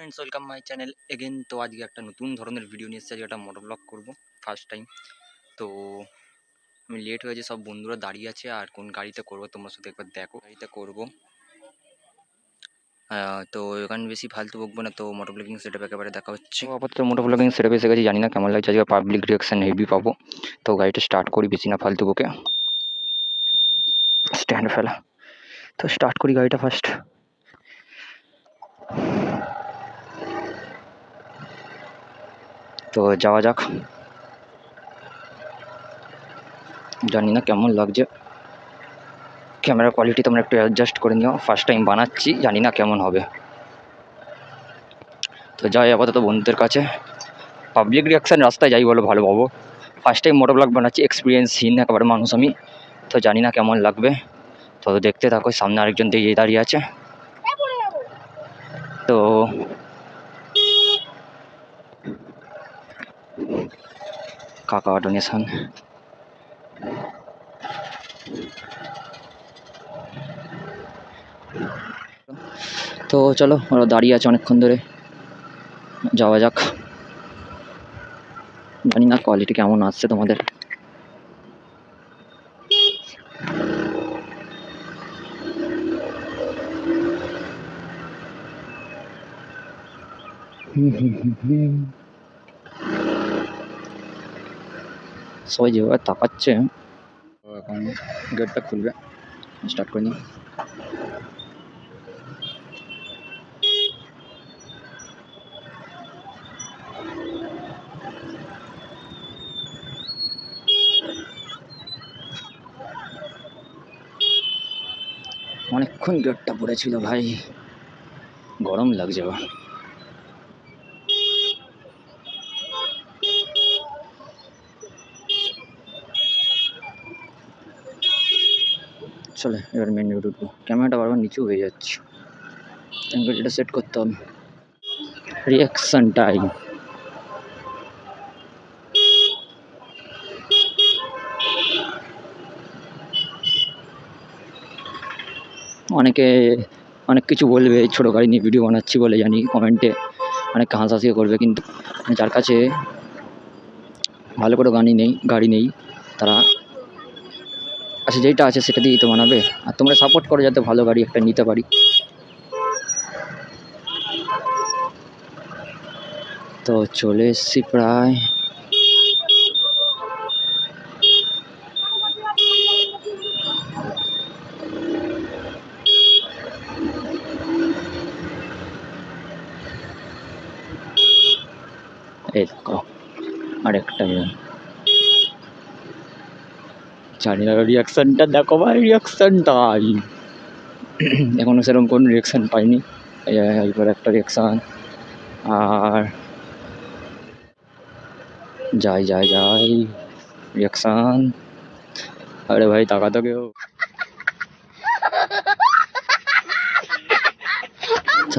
Friends, welcome my channel again. তো আজকে একটা নতুন ধরনের ভিডিও নিয়ে এসেছি। আজকে একটা মোটর ব্লগ করবো ফার্স্ট টাইম। তো আমি লেট হয়েছে, সব বন্ধুরা দাঁড়িয়ে আছে। আর কোন গাড়িতে করবো তোমরা শুধু একবার দেখো। গাড়িতে করবো তো এখানে বেশি ফালতু বকবো না। তো মোটর ব্লগিং সেটআপ একেবারে দেখা হচ্ছে। তো আপাতত মোটর ব্লগিং সেটআপ এসে গেছি, জানি না কেমন লাগছে। আজকে পাবলিক রিয়াকশন হেভি পাবো। তো গাড়িটা স্টার্ট করি, বেশি না ফালতু বকে। স্ট্যান্ড ফেলা, তো স্টার্ট করি গাড়িটা ফার্স্ট। তো যাওয়া যাক। জানি না কেমন লাগছে, ক্যামেরা কোয়ালিটি তোমরা একটু অ্যাডজাস্ট করে নিও। ফার্স্ট টাইম বানাচ্ছি, জানি না কেমন হবে। তো যাই আপাতত বন্ধুদের কাছে। পাবলিক রিয়াকশান রাস্তায় যাই বলো ভালো পাবো। ফার্স্ট টাইম মোটো ব্লগ বানাচ্ছি, এক্সপিরিয়েন্সহীন একেবারে মানুষ আমি। তো জানি না কেমন লাগবে। তো দেখতে থাকো, সামনে আরেকজন দিয়ে দাঁড়িয়ে আছে। তো কাকা ডোনেশন। তো চলো, ওরা দাঁড়িয়ে আছে অনেকক্ষণ ধরে, যাওয়া যাক। জানি না কোয়ালিটি কেমন আসছে তোমাদের। সবাই যেভাবে তাকাচ্ছে। এখন গেটটা খুলবে, স্টার্ট করে নিই। অনেকক্ষণ গেটটা পড়েছিল ভাই, গরম লাগছে এবার। চলে এবার মেন রোড উঠবো। ক্যামেরাটা বারবার নিচু হয়ে যাচ্ছে, এটা সেট করতে হবে। Reaction time. অনেকে অনেক কিছু বলবে, ছোটো গাড়ি নিয়ে ভিডিও বানাচ্ছি বলে জানি, কমেন্টে অনেক হাসাহাসি করবে। কিন্তু যার কাছে ভালো করে গাড়ি নেই তারা আচ্ছা যেইটা আছে সেটা দিয়েই তো বানাবে। আর তোমরা সাপোর্ট করো যাতে ভালো গাড়ি একটা নিতে পারি। তো চলে এসছি প্রায়। এই দেখো আরেকটা জানি না, রিয়াকশানটা দেখো ভাই, রিয়াকশানটাই এখনো সেরকম কোনো রিয়াকশান পাইনি। এবার একটা রিয়াকশান। আর যাই রিয়াকশান। আরে ভাই তাকা তো কেউ।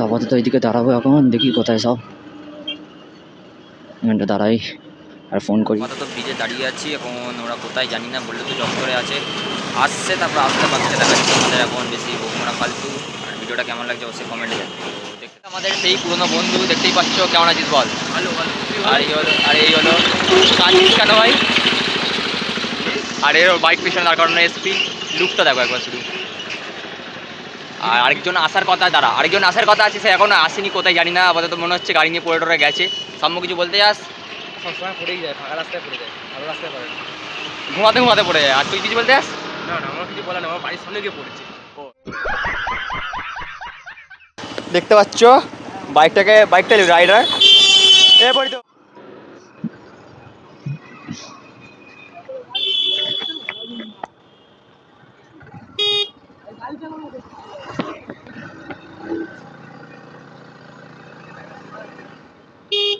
আপাতত এইদিকে দাঁড়াবো, এখন দেখি কোথায় সব। এখানটা দাঁড়াই আর ফোন করি। আপাতত ব্রিজে দাঁড়িয়ে আছি, এখন ওরা কোথায় জানি না, বললে তো চত্বরে আছে। আসছে, তারপর আসতে দেখাচ্ছি আমাদের। এখন বেশি বকমোনা ফালতু। আর ভিডিওটা কেমন লাগছে অবশ্যই কমেন্টে জানাবে। দেখতে আমাদের সেই পুরনো বন্ধু, দেখতেই পাচ্ছ। কেমন আছিস বল? ভালো ভালো। আর এই হলো কাঁদছিস কেন ভাই? আর এর বাইক পিছনে তার কারণে এসপি লুকটা দেখো একবার শুধু। আর আরেকজন আসার কথা আছে, সে এখনো আসেনি, কোথায় জানি না। আপাতত মনে হচ্ছে গাড়ি নিয়ে পড়ে টরে গেছে। সাম্য কিছু বলতে যাস? সবসময় পড়েই যায়, ফাঁকা রাস্তায় পড়ে যায়, ভালো রাস্তায় পড়ে না। ঘুমাতে পড়ে যায়। আর তুই কিছু বলতে যাস? না না, আমার কিছু বলা না, আমার বাড়ির সামনে গিয়ে পড়েছে। দেখতে পাচ্ছ বাইকটা রাইডার এ পড়ি তো।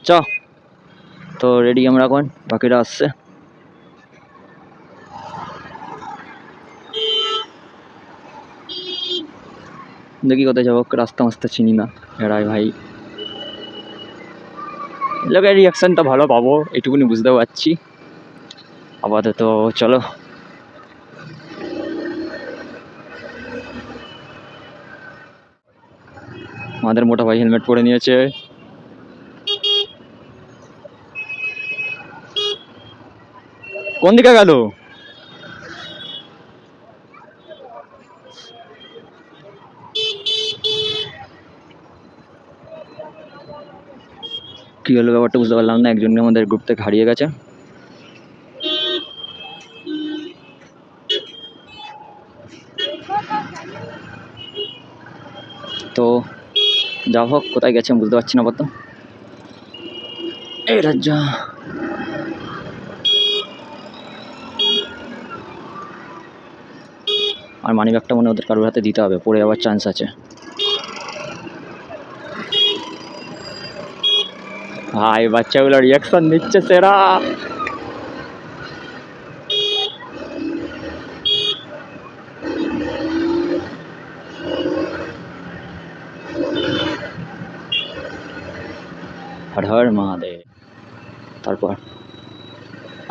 চ তো রেডি আমরা, এখন বাকিরা আসছে। দেখি কোথায় যাবো, রাস্তা মাস্তা চিনি না এরাই ভাই। লোকের রিয়াকশানটা ভালো পাবো এটুকুনি বুঝতে পারছি। আপাতত চলো। আমাদের মোটা ভাই হেলমেট পরে নিয়েছে। কোন দিকে গেল? কি হলো ব্যাপারটা বুঝতে পারলাম না, একজনকে আমাদের গ্রুপ থেকে হারিয়ে গেছে। তো যা হোক, কোথায় গেছে আমি বুঝতে পারছি না আপাতত। এই রাজ্য আর মানি ব্যাগটা মনে ওদের কারোর হাতে দিতে হবে, পড়ে যাওয়ার চান্স আছে। ভাই বাচ্চাগুলো রিয়াকশন দিচ্ছে সেরা। হর হর মহাদেব। তারপর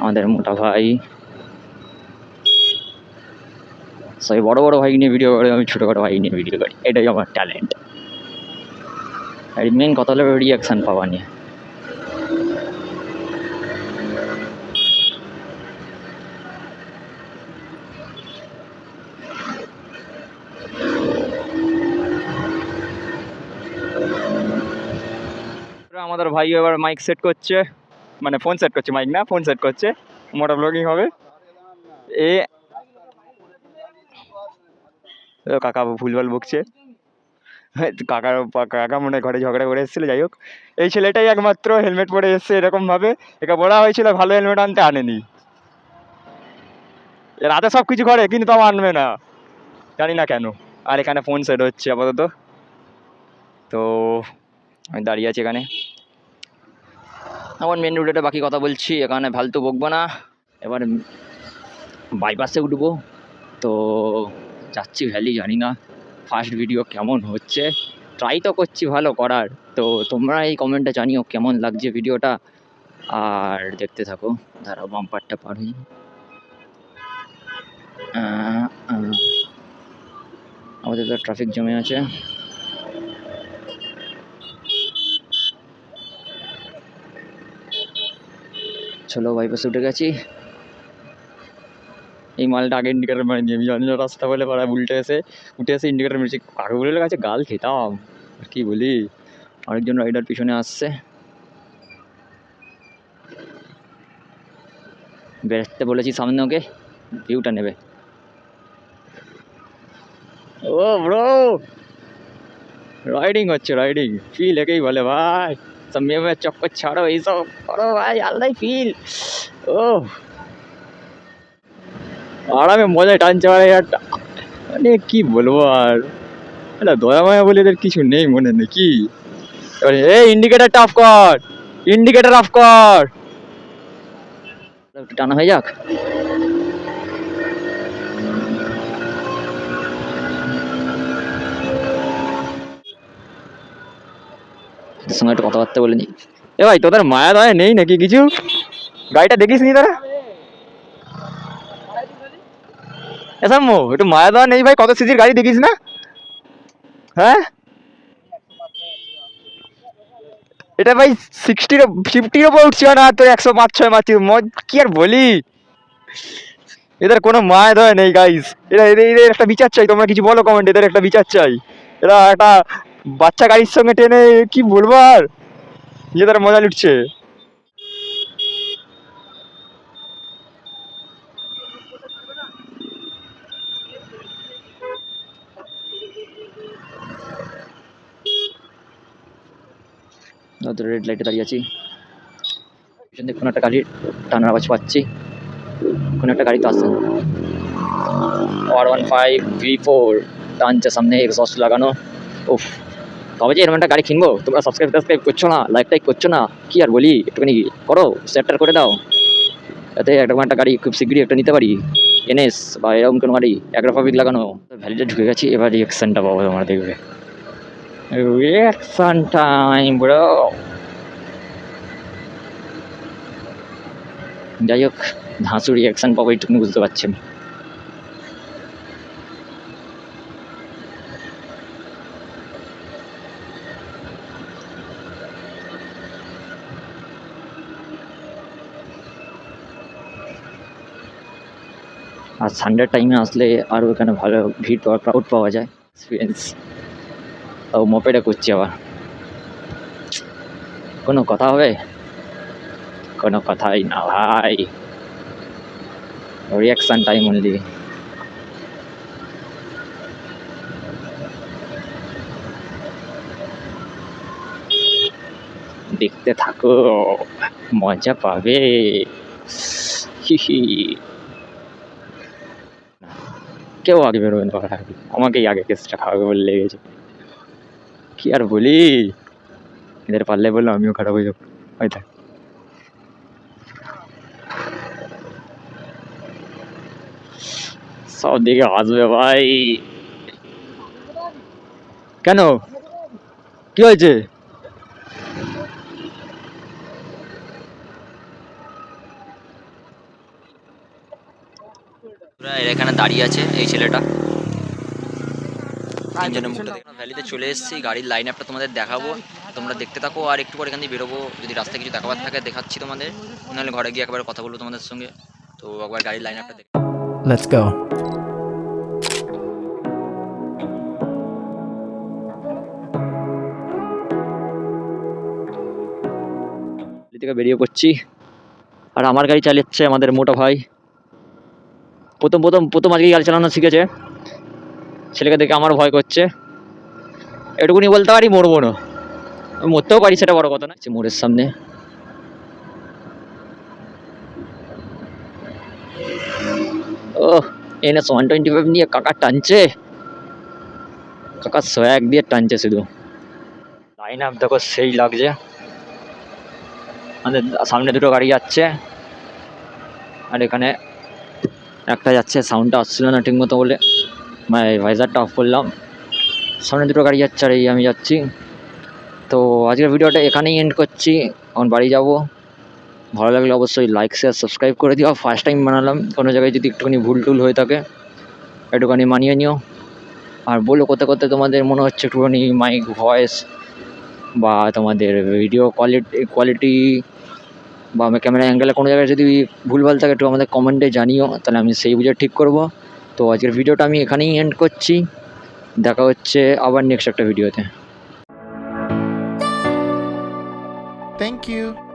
আমাদের মোটা ভাই, সবাই বড় বড় ভাই নিয়ে ভিডিও করে, আমি ছোটোখাটো ভাই নিয়ে ভিডিও করি, এটাই আমার ট্যালেন্ট। আর মেন কথা হলো রিয়াকশান পাওয়া নিয়ে। আমাদের ভাই এবার মাইক সেট করছে, মানে ফোন সেট করছে, মাইক না ফোন সেট করছে, মোটা ব্লগিং হবে। এ কাকা ভুলভাল বকছে, কাকা মনে ঘরে ঝগড়া করে এসেছিল। যাই হোক, এই ছেলেটাই একমাত্র হেলমেট পরে এসছে এরকমভাবে। একে বলা হয়েছিল ভালো হেলমেট আনতে, আনেনি। এর হাতে সব কিছু করে কিন্তু তাও আনবে না, জানি না কেন। আর এখানে ফোন সেট হচ্ছে আপাতত। তো আমি দাঁড়িয়ে আছি এখানে, আমার মেন রুটেটা বাকি কথা বলছি, এখানে ফালতু বকবো না। এবার বাইপাসে উঠবো, তো যাচ্ছি ভ্যালি, জানি না ফার্স্ট ভিডিও কেমন হচ্ছে, ট্রাই তো করছি ভালো করার। তো তোমরা এই কমেন্টে জানিও কেমন লাগছে ভিডিওটা, আর দেখতে থাকো। দাঁড়াও বাম্পারটা পার হই। আমাদের তো ট্রাফিক জমে আছে। চলো বাইপাসে উঠে গেছি। এই মালটা আগে ইন্ডিকেটার মারিনি, আমি জানি না রাস্তা বলে পাড়ায় উঠে এসে ইন্ডিকেটার মেরেছি। কাকুগুলোর কাছে গাল খেতাম, আর কি বলি। আরেকজন রাইডার পিছনে আসছে, বেরোতে বলেছি সামনে, ওকে ভিউটা নেবে। ও ব্রো, রাইডিং হচ্ছে, রাইডিং ফিল একেই বলে ভাই। সব মেয়ে চক্কর ছাড়ো, এইসব করো ভাই, আলাদাই ফিল। ও আরামে মজায় টানছে ভাই, মানে কি বলবো আর, এটা দয়া মায়া বলে এদের কিছু নেই মনে নাকি। এবারে এই ইন্ডিকেটারটা অফ কর, ইন্ডিকেটার অফ কর, একটু টানা হয়ে যাক। এদের সঙ্গে একটু কথাবার্তা বলে নি। এ ভাই তোদের মায়া দয়া নেই নাকি কিছু? গাড়িটা দেখিস নি তোরা? এসব একটু মায়া দয়া নেই ভাই? কত সিজির গাড়ি দেখিস না? হ্যাঁ, এটা ভাই 50 ওপর উঠছে না, তোর 105-6 মারছি। কি আর বলি, এদের কোনো মায়া দয়া নেই গাইস। এদের একটা বিচার চাই, তোমরা কিছু বলো কমেন্ট, এদের একটা বিচার চাই। এরা একটা বাচ্চা গাড়ির সঙ্গে টেনে, কি বলবো আর, নিজেদের মজা লুটছে। রেড লাইটে দাঁড়িয়ে আছি, পিছন দিকে কোনো একটা গাড়ির টানার আওয়াজ পাচ্ছি, কোনো একটা গাড়ি তো আসছে। R15V4 টানছে সামনে, এক্সস্ট লাগানো। উফ, কবে যে এরকম একটা গাড়ি কিনবো। তোমরা সাবস্ক্রাইব করছো না, লাইক টাইক করছো না, কি আর বলি, একটুখানি করো, শেয়ারটার করে দাও, যাতে এরকম একটা গাড়ি খুব শীঘ্রই একটা নিতে পারি, এনএস বা এরকম কোনো গাড়ি অ্যাগ্রোফাবিক লাগানো। ভ্যালিডে ঢুকে গেছি, এবার রিয়াকশানটা পাবো তোমরা দেখবে। Reaction time bro. যাই হোক, ধাঁসু রিয়াকশান পাবো এইটুকুনি বুঝতে পারছি আমি। আর সানডের টাইমে আসলে আরও এখানে ভালো ভিড় পাওয়া ক্রাউড পাওয়া যায় এক্সপিরিয়েন্স। ও মোপেডে করছি আবার, কোনো কথা হবে? কোনো কথাই না ভাই, রিয়াকশান টাইম অনলি। দেখতে থাকো, মজা পাবে। হি হি। কেউ আগে বেরোবে না, আমাকেই আগে কেসটা খাওয়াবে বলে লেগেছে। কি আর বলি, এদের পারলে বললো আমিও খারাপ হয়ে যাবো। হয়তো সব দিকে আসবে ভাই। কেন, কি হয়েছে? এর এখানে দাঁড়িয়ে আছে এই ছেলেটা, তিনজনের মুখটা দেখে ভ্যালিতে চলে এসেছি, গাড়ির লাইন আপটা তোমাদের দেখাবো, তোমরা দেখতে থাকো। আর একটু পর এখান দিয়ে বেরোবো, যদি রাস্তায় কিছু দেখাবার থাকে দেখাচ্ছি তোমাদের, নাহলে ঘরে গিয়ে একবার কথা বলবো তোমাদের সঙ্গে। তো একবার গাড়ির লাইন আপটা দেখো। Let's go. দিল্লি থেকে বেরিয়ে পড়ছি, আর আমার গাড়ি চালাচ্ছে আমাদের মোটা ভাই। প্রথম আজকে গাড়ি চালানো শিখেছে, ছেলেকে দেখে আমার ভয় করছে। এটুকুনি বলতে পারি, মরবো না, আমি মরতেও পারি, সেটা বড় কথা না। মোড়ের সামনে ও NS 125 নিয়ে কাকা টানছে, কাকা সোয়াগ দিয়ে টানছে শুধু। লাইন আপ দেখো সেই লাগছে, আমাদের সামনে দুটো গাড়ি যাচ্ছে, আর এখানে একটা যাচ্ছে, সাউন্ডটা আসছিল না ঠিক মতো বলে ভাইজারটা অফ করলাম। সামনে দুটো গাড়ি যাচ্ছে আর এই আমি যাচ্ছি। তো আজকের ভিডিওটা এখানেই এন্ড করছি, এখন বাড়ি যাব। ভালো লাগলে অবশ্যই লাইক শেয়ার সাবস্ক্রাইব করে দিও। ফার্স্ট টাইম বানালাম, কোনো জায়গায় যদি একটুখানি ভুল টুল হয়ে থাকে একটুখানি মানিয়ে নিও। আর বলো কোথায় তোমাদের মনে হচ্ছে একটুখানি মাইক ভয়েস বা তোমাদের ভিডিও কোয়ালিটি বা আমার ক্যামেরা অ্যাঙ্গেলে কোনো জায়গায় যদি ভুলভাল থাকে একটু আমাদের কমেন্টে জানিও, তাহলে আমি সেই বুঝে ঠিক করব। তো আজকের ভিডিওটা আমি এখানেই এন্ড করছি, দেখা হচ্ছে আবার নেক্সট একটা ভিডিওতে। Thank you.